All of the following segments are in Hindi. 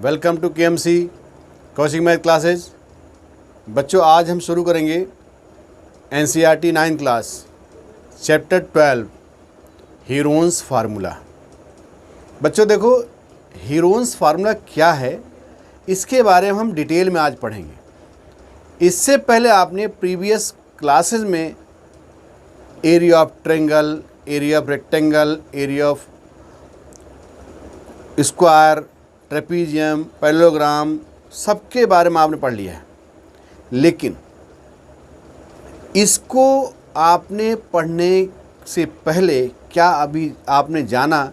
Welcome to KMC Kaushik math classes. बच्चों, आज हम शुरू करेंगे NCERT 9th class chapter 12 Heron's formula. बच्चों देखो, हीरोन्स फार्मूला क्या है इसके बारे में हम डिटेल में आज पढ़ेंगे। इससे पहले आपने प्रीवियस क्लासेस में area of triangle, area of rectangle, area of square, trapezium, parallelogram सबके बारे में आपने पढ़ लिया है। लेकिन इसको आपने पढ़ने से पहले क्या अभी आपने जाना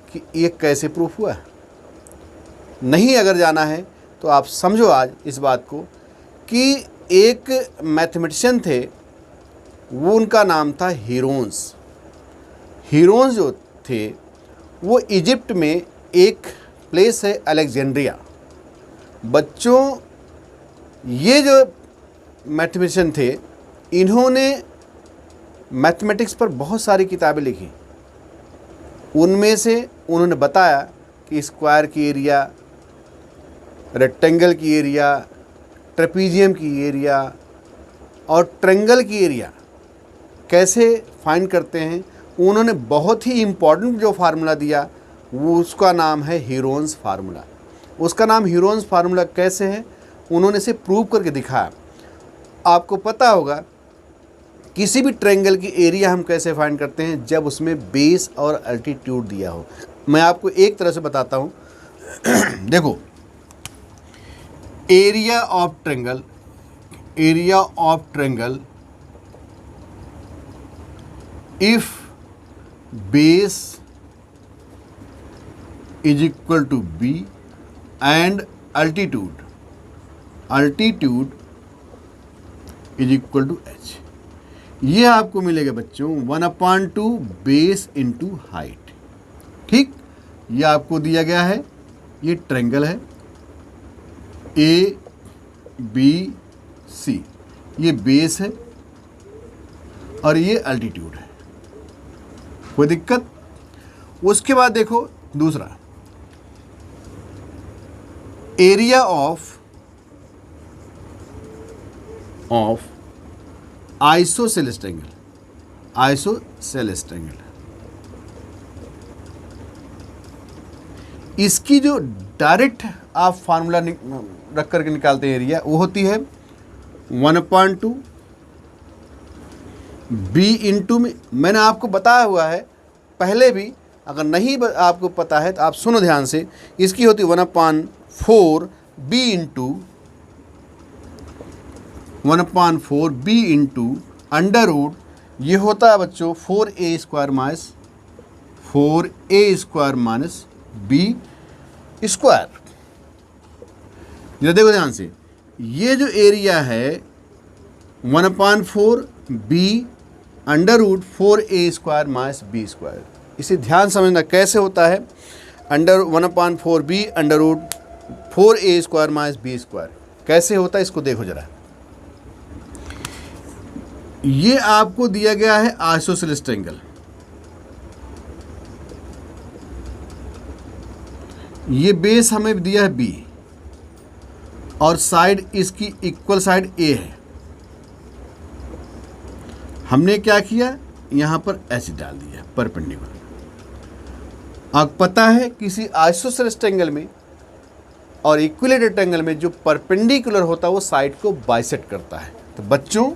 कि ये कैसे प्रूफ हुआ है? नहीं अगर जाना है तो आप समझो आज इस बात को कि एक मैथमेटिशियन थे, वो उनका नाम था हीरोन्स। हीरोन्स जो थे वो इजिप्ट में एक प्लेस है अलेक्जेंड्रिया। बच्चों, ये जो मैथमेटिशियन थे इन्होंने मैथमेटिक्स पर बहुत सारी किताबें लिखी। उनमें से उन्होंने बताया कि स्क्वायर की एरिया, रेक्टेंगल की एरिया, ट्रेपीजियम की एरिया और ट्रायंगल की एरिया कैसे फाइंड करते हैं। उन्होंने बहुत ही इम्पॉर्टेंट जो फार्मूला दिया वो उसका नाम है हीरोन्स फार्मूला। उसका नाम हीरोन्स फार्मूला कैसे है, उन्होंने इसे प्रूव करके दिखाया। आपको पता होगा किसी भी ट्रायंगल की एरिया हम कैसे फाइंड करते हैं, जब उसमें बेस और अल्टीट्यूड दिया हो। मैं आपको एक तरह से बताता हूँ। देखो, area of triangle if base is equal to B and altitude is equal to H। ये आपको मिलेगा बच्चों 1/2 बेस इंटू हाइट। ठीक, ये आपको दिया गया है। ये ट्रायंगल है ABC, ये बेस है और ये अल्टीट्यूड है। कोई दिक्कत? उसके बाद देखो दूसरा, एरिया ऑफ आइसोसेलेस ट्रायंगल। इसकी जो डायरेक्ट आप फार्मूला रख करके निकालते हैं एरिया, वो होती है 1/2 B इंटू में। मैंने आपको बताया हुआ है पहले भी, अगर नहीं आपको पता है तो आप सुनो ध्यान से। इसकी होती 1/4 B इंटू अंडर रूट, ये होता है बच्चों 4a square minus B square. ये देखो ध्यान से, ये जो एरिया है 1/4 B under root 4a square minus B square. इसे ध्यान समझना कैसे होता है। Under 1/4 B under root 4a square minus B square कैसे होता है, इसको देखो जरा। ये आपको दिया गया है आइसोसेलेस ट्रायंगल। ये बेस हमें दिया है B और साइड इसकी इक्वल साइड A है। हमने क्या किया, यहां पर H डाल दिया परपेंडिकुलर। आपको पता है किसी आइसोसेलेस ट्रायंगल में और इक्विलेटरल ट्रायंगल में जो परपेंडिकुलर होता है वो साइड को बाइसेक्ट करता है। तो बच्चों,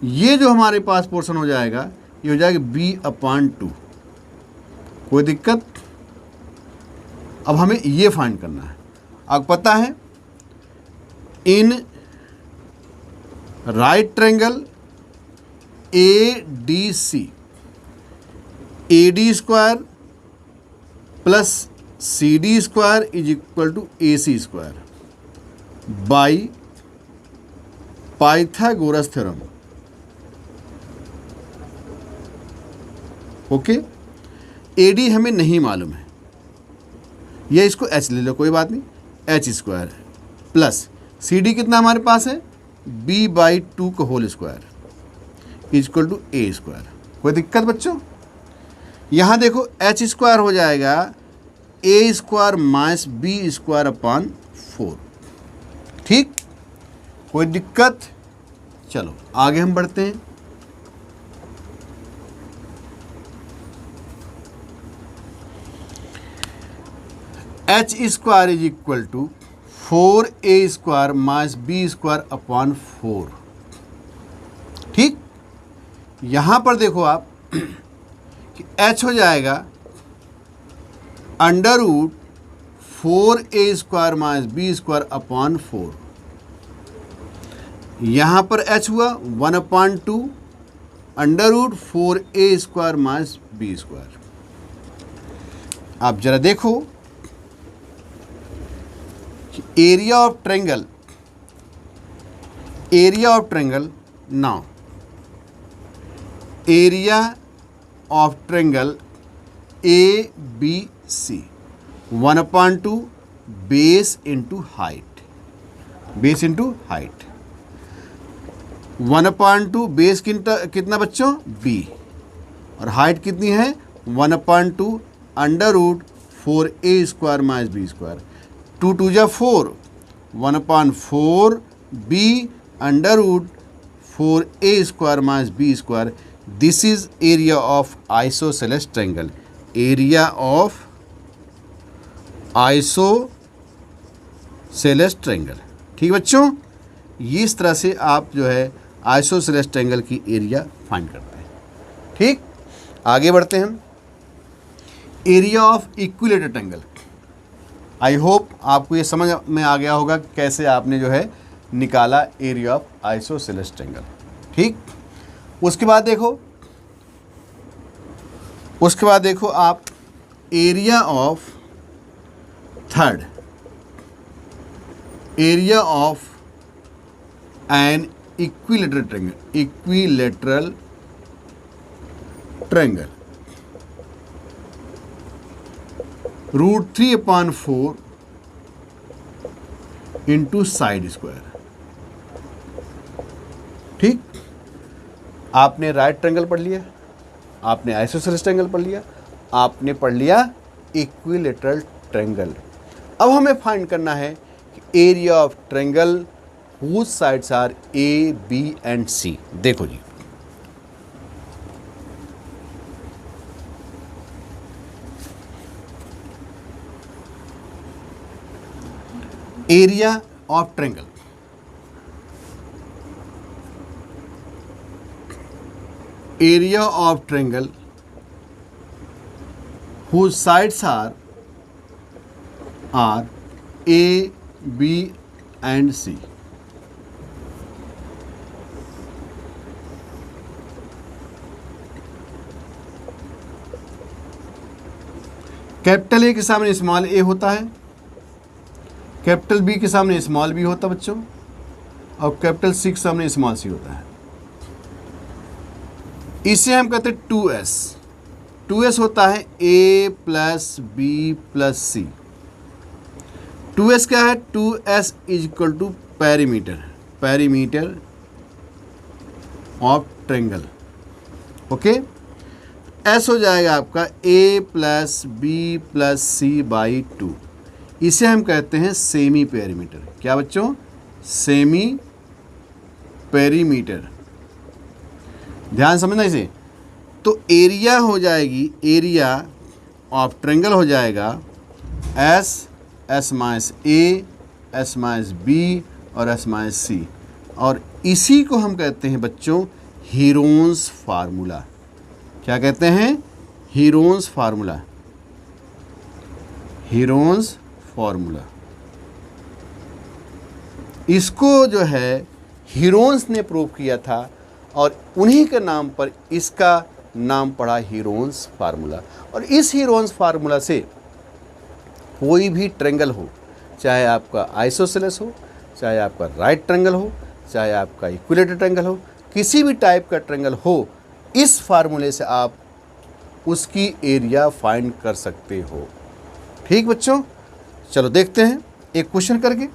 ये जो हमारे पास पोर्शन हो जाएगा ये हो जाएगा B/2। कोई दिक्कत? अब हमें ये फाइंड करना है। आपको पता है in right triangle ADC, AD square plus CD square is equal to AC square by Pythagoras theorem. Okay, AD हमें नहीं मालूम है, ये इसको H ले लो, कोई बात नहीं, H स्क्वायर प्लस CD कितना हमारे पास है B/2 का whole square is equal to A square. कोई दिक्कत बच्चों? यहाँ देखो H स्क्वायर हो जाएगा A square minus B square upon 4। ठीक, कोई दिक्कत? चलो आगे हम बढ़ते हैं। H square is equal to 4a square minus b square upon 4। ठीक, यहां पर देखो आप कि h हो जाएगा under root 4a square minus b square upon 4। यहां पर h हुआ 1/2 under root 4a square minus b square. आप जरा देखो कि area of triangle now, area of triangle ABC 1/2 base into height, 1/2 base कितना बच्चों? B, और हाइट कितनी है? 1/2 under root 4a square minus b square. 2 2 जा 4, 1/4 b under root 4a square minus b square. This is area of isosceles triangle, area of isosceles triangle. ठीक बच्चों, इस तरह से आप जो है आइसोसेलेस ट्रायंगल की एरिया फाइंड करते हैं। ठीक, आगे बढ़ते हैं हम। Area of equilateral triangle. I hope आपको ये समझ में आ गया होगा कैसे आपने जो है निकाला एरिया ऑफ आइसोसेलेस ट्रायंगल। ठीक, उसके बाद देखो आप area of third, area of an equilateral triangle √3/4 into side square. ठीक, आपने राइट ट्रायंगल पढ़ लिया, आपने आइसोसेलेस ट्रायंगल पढ़ लिया, आपने पढ़ लिया इक्विलेटरल ट्रायंगल। अब हमें फाइंड करना है कि area of triangle whose sides are A, B and C। देखो जी, area of triangle, area of triangle whose sides are A, B and C। Capital A के सामने स्मॉल a होता है, कैपिटल B के सामने स्मॉल b होता है बच्चों, और कैपिटल C के सामने स्मॉल c होता है। इसे हम कहते हैं 2s। 2s होता है a plus b plus c। 2s क्या है? 2s is equal to perimeter of triangle. Okay, s हो जाएगा आपका a plus b plus c by 2। इसे हम कहते हैं सेमी पेरीमीटर। क्या बच्चों? Semi perimeter. ध्यान समझना इसे। तो एरिया हो जाएगी, एरिया ऑफ ट्रायंगल हो जाएगा s minus a, s minus b और s माइनस c, और इसी को हम कहते हैं बच्चों हीरोन्स फार्मूला। क्या कहते हैं? Heron's formula. हीरोन्स फार्मूला, इसको जो है हीरोन्स ने प्रूव किया था और उन्हीं के नाम पर इसका नाम पड़ा हीरोन्स फार्मूला। और इस हीरोन्स फार्मूला से कोई भी ट्रायंगल हो, चाहे आपका आइसोसेलेस हो, चाहे आपका राइट ट्रायंगल हो, चाहे आपका इक्विलेटरल ट्रायंगल हो, किसी भी टाइप का ट्रायंगल हो, इस फार्मूले से आप उसकी एरिया फाइंड कर सकते हो। ठीक बच्चों, चलो देखते हैं एक क्वेश्चन करके।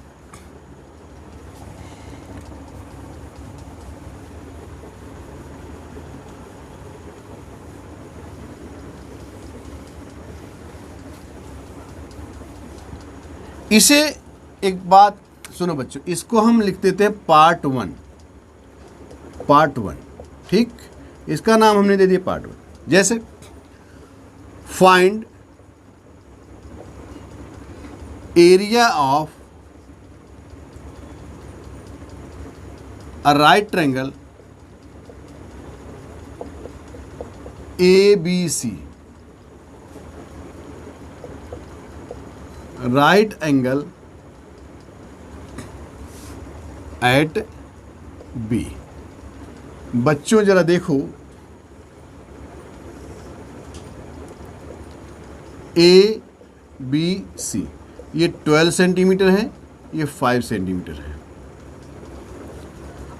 इसे एक बात सुनो बच्चों, इसको हम लिख देते हैं पार्ट 1, पार्ट 1, ठीक। इसका नाम हमने दे दिया पार्ट 1। जैसे find area of a right triangle ABC, right angle at B। बच्चों जरा देखो, ABC ये 12 सेंटीमीटर है, ये 5 सेंटीमीटर है।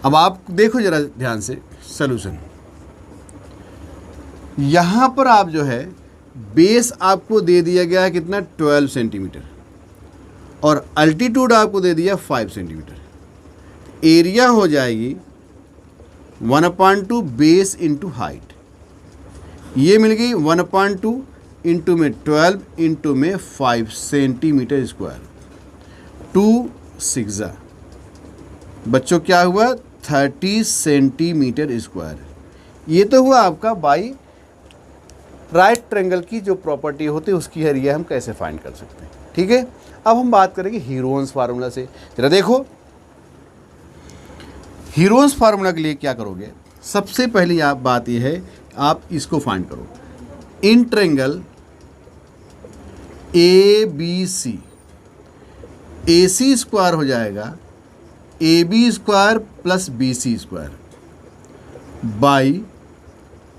अब आप देखो जरा ध्यान से सॉल्यूशन। यहाँ पर आप जो है बेस आपको दे दिया गया है कितना, 12 सेंटीमीटर, और अल्टीट्यूड आपको दे दिया 5 सेंटीमीटर। एरिया हो जाएगी 1/2 बेस इंटू हाइट। ये मिल गई 1/2 इंटू में 12 इंटू में 5 सेंटीमीटर स्क्वायर। 2 6 बच्चों क्या हुआ, 30 सेंटीमीटर स्क्वायर। ये तो हुआ आपका बाई राइट ट्रायंगल की जो प्रॉपर्टी होती है उसकी एरिया हम कैसे फाइंड कर सकते हैं, ठीक है। अब हम बात करेंगे हीरोन्स फार्मूला से। जरा देखो हीरोन्स फार्मूला के लिए क्या करोगे, सबसे पहली आप बात यह है, आप इसको फाइंड करो। In triangle ABC, AC square हो जाएगा AB square plus BC square by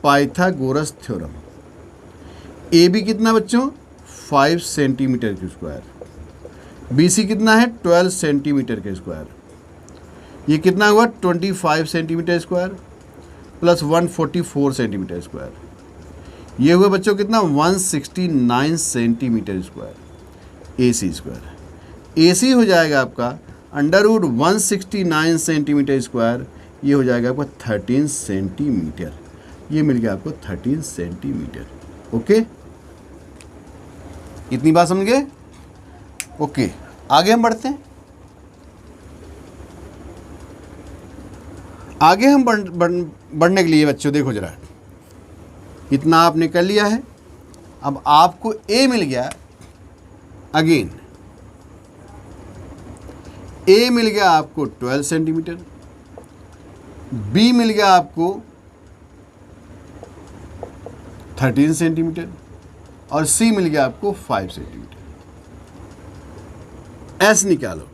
Pythagoras theorem. AB कितना बच्चों, 5 सेंटीमीटर के स्क्वायर, BC कितना है 12 सेंटीमीटर के स्क्वायर, ये कितना हुआ 25 centimetre square plus 144 centimetre square, ये हुआ बच्चों कितना 169 centimetre square AC square. AC हो जाएगा आपका अंडरवुड 169 सेंटीमीटर स्क्वायर, ये हो जाएगा आपका 13 सेंटीमीटर, ये मिल गया आपको 13 सेंटीमीटर। ओके, इतनी बात समझ गए। ओके, आगे हम बढ़ते हैं। आगे हम बढ़ने के लिए बच्चों देखो जरा, इतना आपने कर लिया है। अब आपको A मिल गया, अगेन A मिल गया आपको 12 सेंटीमीटर, B मिल गया आपको 13 सेंटीमीटर और C मिल गया आपको 5 सेंटीमीटर। S निकालो,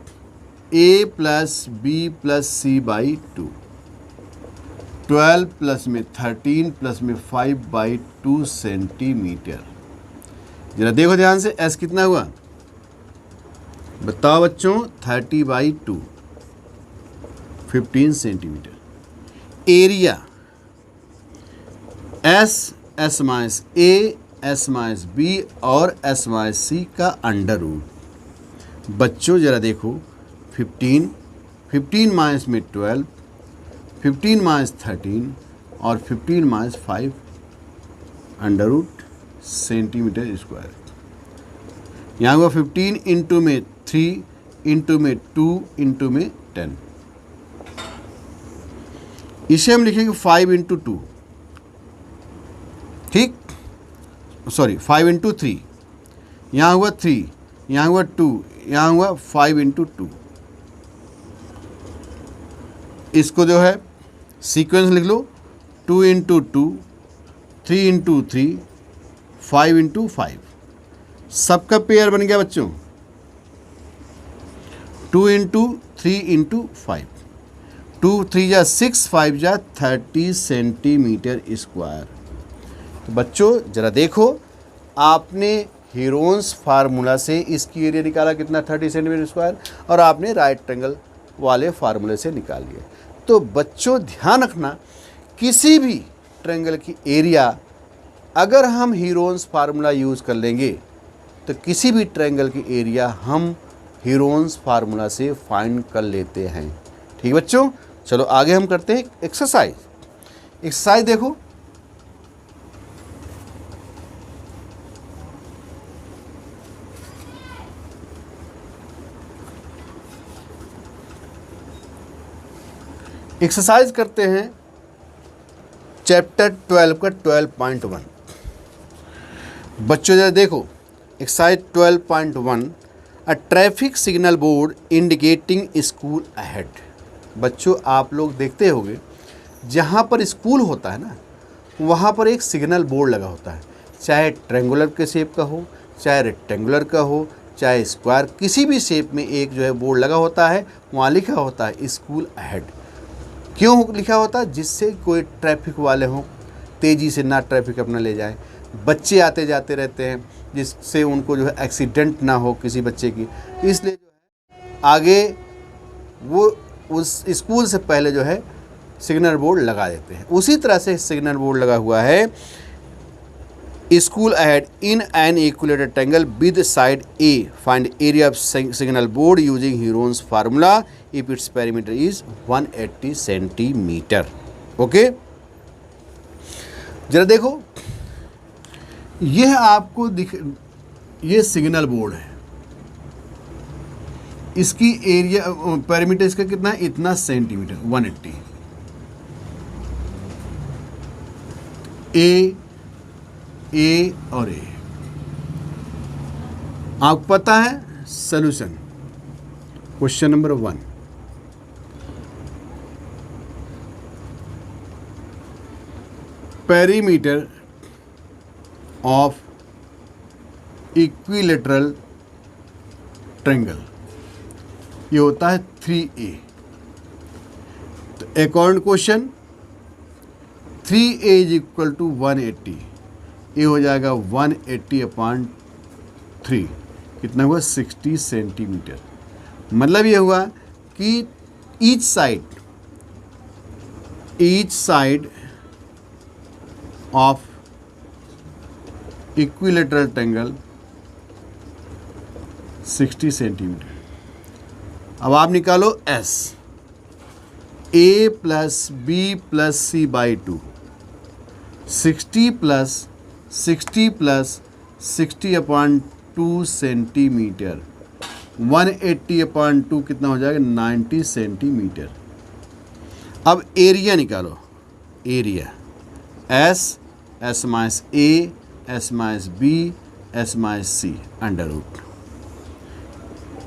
A plus B plus C by 2, 12 plus में 13 प्लस में 5/2 सेंटीमीटर। जरा देखो ध्यान से, S कितना हुआ बताओ बच्चों, 30/2, 15 centimetre. Area S minus A, S minus B और S माइनस C का अंडर रूट। बच्चों जरा देखो, 15 माइनस में 12, 15 माइनस 13 और 15 minus 5 under root centimetre square. यहाँ हुआ 15 इंटू में 3 इंटू में 2 इंटू में 10। इसे हम लिखेंगे 5 इंटू 2, ठीक, सॉरी 5 इंटू 3, यहाँ हुआ 3, यहाँ हुआ 2, यहाँ हुआ 5 इंटू 2। इसको जो है सीक्वेंस लिख लो, 2 इंटू 2, 3 इंटू 3, 5 इंटू 5। सबका पेयर बन गया बच्चों, 2 इंटू 3 इंटू 5, 2 3 जा 6, 5 जा 30 सेंटीमीटर स्क्वायर। तो बच्चों जरा देखो, आपने हीरोन्स फार्मूला से इसकी एरिया निकाला कितना, 30 सेंटीमीटर स्क्वायर, और आपने राइट ट्रायंगल वाले फार्मूले से निकाल लिया। तो बच्चों ध्यान रखना, किसी भी ट्रायंगल की एरिया अगर हम हीरोन्स फार्मूला यूज़ कर लेंगे तो किसी भी ट्रायंगल की एरिया हम हीरोन्स फार्मूला से फाइंड कर लेते हैं। ठीक बच्चों, चलो आगे हम करते हैं एक्सरसाइज। एक्सरसाइज देखो, एक्सरसाइज करते हैं चैप्टर 12 का 12.1। बच्चों जरा देखो exercise 12.1, a traffic signal board indicating school ahead. बच्चों आप लोग देखते होंगे जहाँ पर स्कूल होता है ना, वहाँ पर एक सिग्नल बोर्ड लगा होता है, चाहे ट्रेंगुलर के शेप का हो, चाहे रेक्टेंगुलर का हो, चाहे स्क्वायर, किसी भी शेप में एक जो है बोर्ड लगा होता है, वहाँ लिखा होता है स्कूल अहेड। क्यों लिखा होता है? जिससे कोई ट्रैफिक वाले हों तेज़ी से ना ट्रैफिक अपना ले जाए, बच्चे आते जाते रहते हैं जिससे उनको जो है एक्सीडेंट ना हो किसी बच्चे की, इसलिए जो है आगे वो उस स्कूल से पहले जो है सिग्नल बोर्ड लगा देते हैं। उसी तरह से सिग्नल बोर्ड लगा हुआ है school ahead in an equilateral triangle with side A, find area of signal board using Heron's formula if its perimeter is 180 centimetre. Okay, जरा देखो यह आपको ये सिग्नल बोर्ड है, इसकी एरिया पेरीमीटर इसका कितना है? इतना सेंटीमीटर, 180। ए और ए आपको पता है। Solution question number 1, perimeter of equilateral triangle ये होता है 3a। तो according question 3a is equal to 180, ये हो जाएगा 180/3, कितना हुआ? 60 सेंटीमीटर। मतलब ये हुआ कि each side of equilateral triangle 60 centimetre. अब आप निकालो S, A plus B plus C by 2, 60 plus 60/2 centimetre, 180/2 कितना हो जाएगा? 90 सेंटीमीटर। अब एरिया निकालो, area S minus A, S minus B, S minus C under root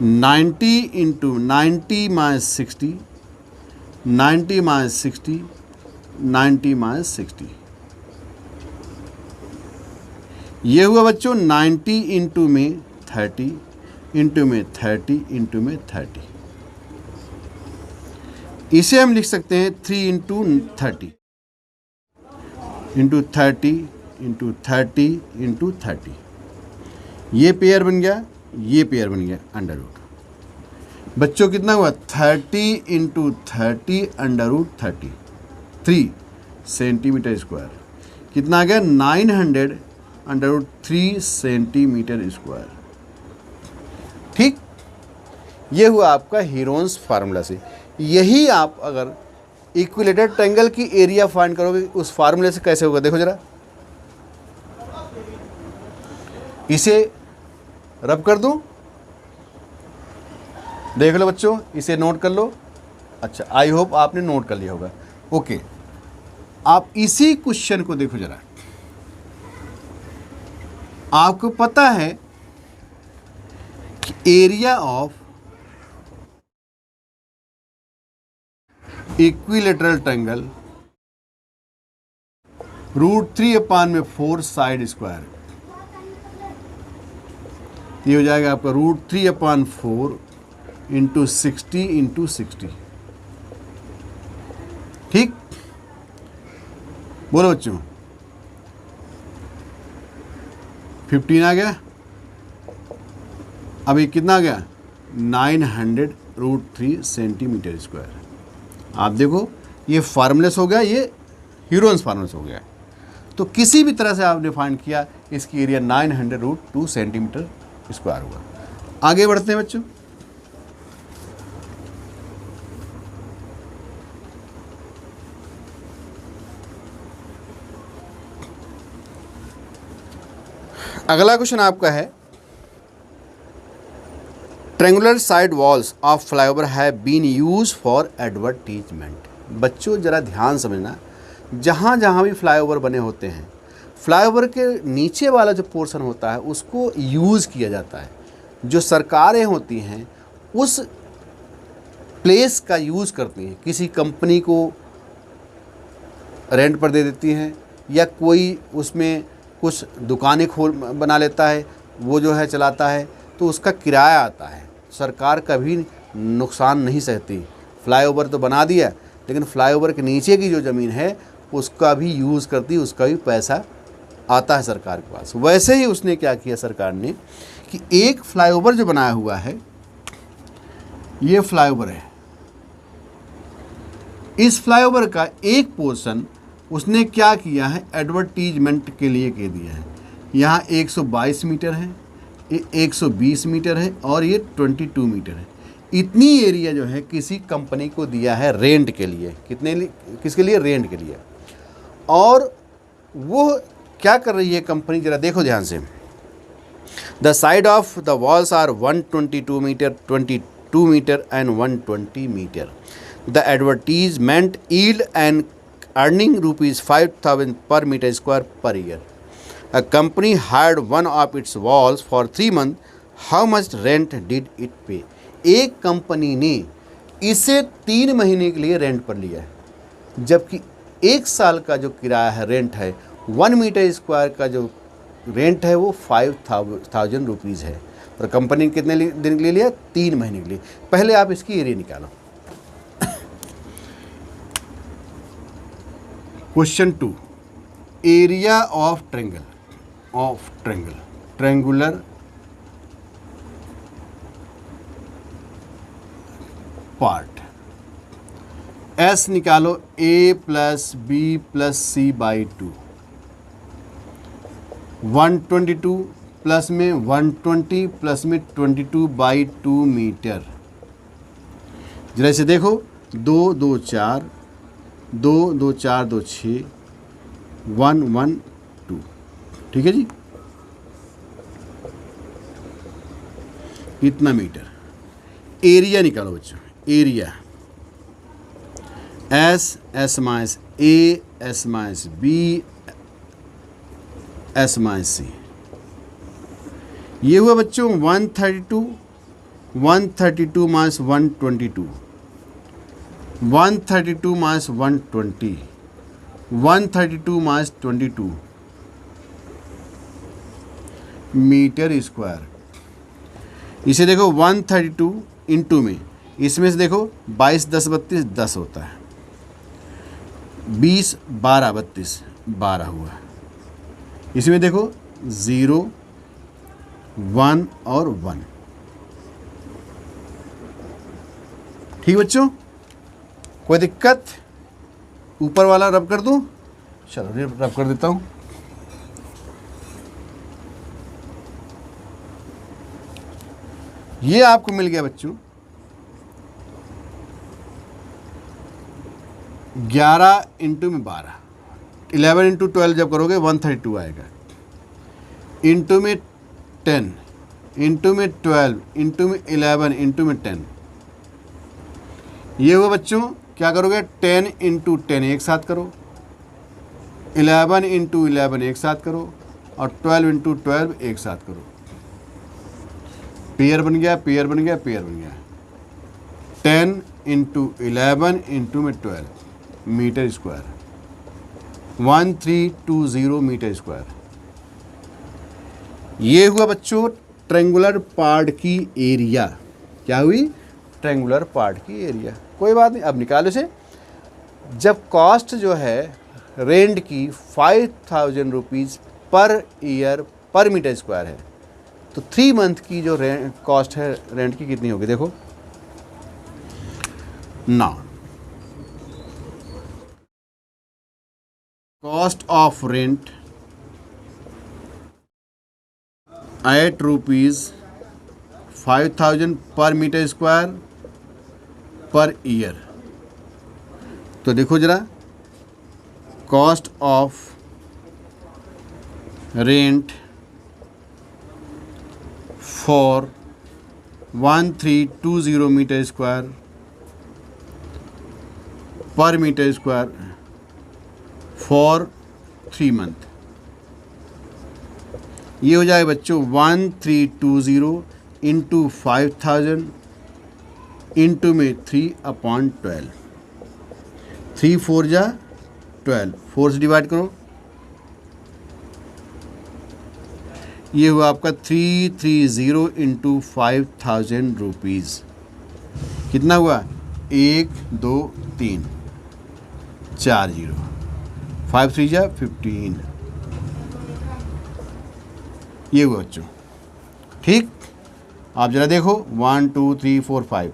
90 into 90 minus 60, 90 minus 60, 90 minus 60, ये हुआ बच्चों 90 इंटू में 30, इंटू में 30, इंटू में 30। इसे हम लिख सकते हैं 3 इंटू 30, इंटू 30, इंटू 30, इंटू 30। ये पेयर बन गया, ये पेयर बन गया अंडर रूट। बच्चों कितना हुआ? 30 into 30 under root 3 centimetre square, कितना आ गया? 900 अंडर रूट 3 सेंटीमीटर स्क्वायर। ठीक, ये हुआ आपका हीरोन्स फार्मूला से। यही आप अगर इक्विलेटरल ट्रायंगल की एरिया फाइंड करोगे उस फार्मूले से कैसे होगा? देखो जरा, इसे रब कर दूं, देख लो बच्चों, इसे नोट कर लो। अच्छा, आई होप आपने नोट कर लिया होगा। ओके, आप इसी क्वेश्चन को देखो जरा। आपको पता है कि area of equilateral triangle √3/4 side square, ये हो जाएगा आपका √3/4 इंटू 60 इंटू 60। ठीक, बोलो बच्चों, 15 आ गया। अब ये कितना आ गया? 900√3 सेंटीमीटर स्क्वायर। आप देखो ये फार्मूलेस हो गया, ये हीरोन्स फार्मूलेस हो गया। तो किसी भी तरह से आपने फाइंड किया, इसकी एरिया 900√2 सेंटीमीटर स्क्वायर हुआ। आगे बढ़ते हैं बच्चों। अगला क्वेश्चन आपका है, triangular side walls of flyover have been used for advertisement. बच्चों ज़रा ध्यान समझना, जहाँ जहाँ भी फ्लाईओवर बने होते हैं, फ्लाईओवर के नीचे वाला जो पोर्शन होता है उसको यूज़ किया जाता है। जो सरकारें होती हैं उस प्लेस का यूज़ करती हैं, किसी कंपनी को रेंट पर दे देती हैं, या कोई उसमें कुछ दुकानें बना लेता है, वो जो है चलाता है, तो उसका किराया आता है। सरकार कभी नुकसान नहीं सहती। फ्लाईओवर तो बना दिया, लेकिन फ्लाईओवर के नीचे की जो ज़मीन है उसका भी यूज़ करती, उसका भी पैसा आता है सरकार के पास। वैसे ही उसने क्या किया सरकार ने कि एक फ्लाईओवर जो बनाया हुआ है, ये फ्लाईओवर है, इस फ्लाईओवर का एक पोर्शन उसने क्या किया है, एडवर्टीजमेंट के लिए कह दिया है। यहाँ 122 मीटर है, ये 120 मीटर है और ये 22 मीटर है। इतनी एरिया जो है किसी कंपनी को दिया है रेंट के लिए। किसके लिए? रेंट के लिए। और वो क्या कर रही है कंपनी, ज़रा देखो ध्यान से। The side of the walls are 122 metre, 22 metre and 120 metre. The advertisement yield and earning rupees 5,000 per meter square per year. A company hired one of its walls for 3 months. How much rent did it pay? एक कंपनी ने इसे 3 महीने के लिए रेंट पर लिया है, जबकि 1 साल का जो किराया है, रेंट है, 1 मीटर स्क्वायर का जो रेंट है वो 5,000 रुपीज़ है। और कंपनी ने कितने दिन के लिए लिया? 3 महीने के लिए। पहले आप इसकी एरिया निकालो। Question 2, area of triangular part. S निकालो, a plus B plus C by 2। 122 plus में 120 प्लस में 22 बाई 2 मीटर। जरा इसे देखो, 2 2 4, 2 2 4 2 6, 1 1 2। ठीक है जी, इतना मीटर। एरिया निकालो बच्चों, area S minus A, S minus B, S minus C. ये हुआ बच्चों 132, 132 minus 122, 132 minus 120, 132 minus 22 metre square. इसे देखो 132 इंटू में, इसमें से देखो 22 10 32 10 होता है, 20 12 32 12 हुआ। इसमें देखो 0 1 और 1। ठीक बच्चों, कोई दिक्कत? ऊपर वाला रब कर दूं? चलो रब कर देता हूं। ये आपको मिल गया बच्चों 11 इंटू में 12, 11 इंटू 12 जब करोगे 132 आएगा, इंटू में 10, इंटू में 12, इंटू में 11, इंटू में 10। ये हुआ बच्चों, क्या करोगे? 10 इंटू 10 एक साथ करो, 11 इंटू 11 एक साथ करो, और 12 इंटू 12 एक साथ करो। पेयर बन गया, पेयर बन गया, पेयर बन गया। 10 इंटू 11 इंटू में 12 मीटर स्क्वायर, 1320 मीटर स्क्वायर। ये हुआ बच्चों ट्रेंगुलर पार्ट की एरिया। क्या हुई? ट्रेंगुलर पार्ट की एरिया। कोई बात नहीं, अब निकालो से। जब कॉस्ट जो है रेंट की 5,000 रुपीज़ पर ईयर पर मीटर स्क्वायर है, तो 3 मंथ की जो कॉस्ट है रेंट की कितनी होगी? देखो ना, कॉस्ट ऑफ रेंट 8 रुपीज़ 5,000 पर मीटर स्क्वायर पर ईयर। तो देखो जरा, cost of rent for 1320 metre square पर मीटर स्क्वायर फॉर 3 मंथ। ये हो जाएगा बच्चों 1320 इंटू 5000 इंटू में 3/12। 3 4 जा 12, 4 से डिवाइड करो, ये हुआ आपका 330 इंटू 5000 रुपीज़। कितना हुआ? 1 2 3 4 0, 5 3 जा 15। ये हुआ बच्चों, ठीक। आप जरा देखो 1 2 3 4 5,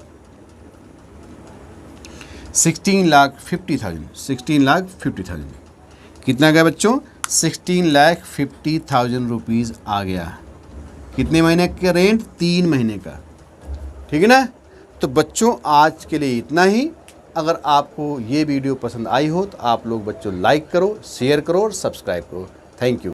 16,50,000, 16,50,000 कितना गया बच्चों? 16,50,000 रुपीज़ आ गया। कितने महीने का रेंट? 3 महीने का, ठीक है ना। तो बच्चों आज के लिए इतना ही। अगर आपको ये वीडियो पसंद आई हो तो आप लोग बच्चों लाइक करो, शेयर करो और सब्सक्राइब करो। Thank you.